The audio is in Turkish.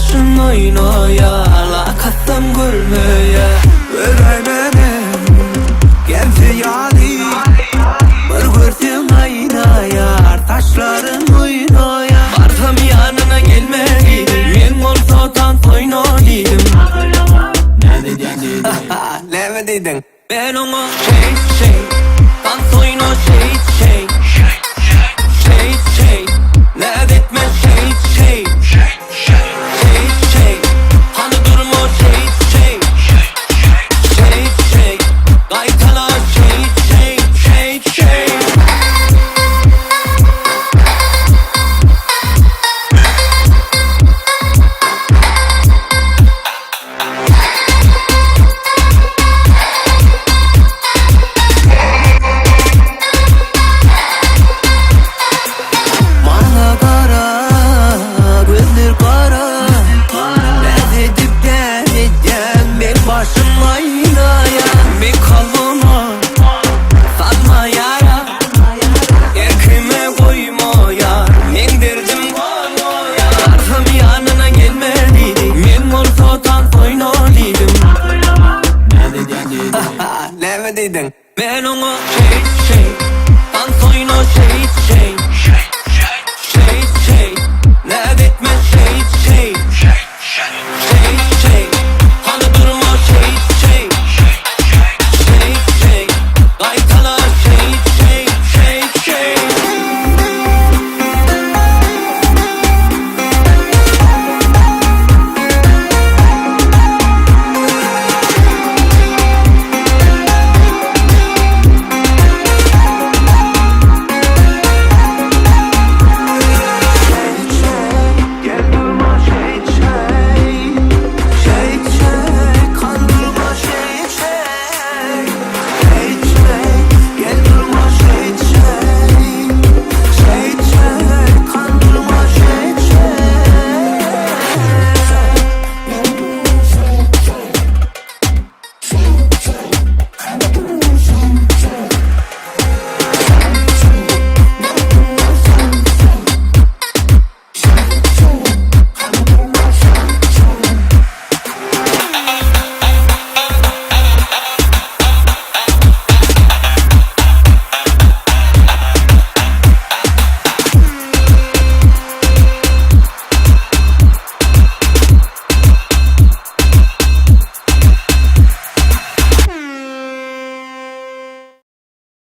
başın oynaya, lakattan gülmeye. Öray benim geldi yali, bir görsün aynaya, taşların oynaya. Vardım yanına gelmediydim, men olsa tan oynadıydım. Ne mi dedin? Ben ona şey dans oyna şey ne etme şey hani durma şey gaytala şey Bana kara, gözler kara. Ne dedip deneyeceğim, ben başım aynaya. bir kalbime satma yara, erkime koyma yar, men derdim koyma yar. Vardım yanına gelmediydim, men olsa tan oynadıydım. Ne mi dedin? Ben ona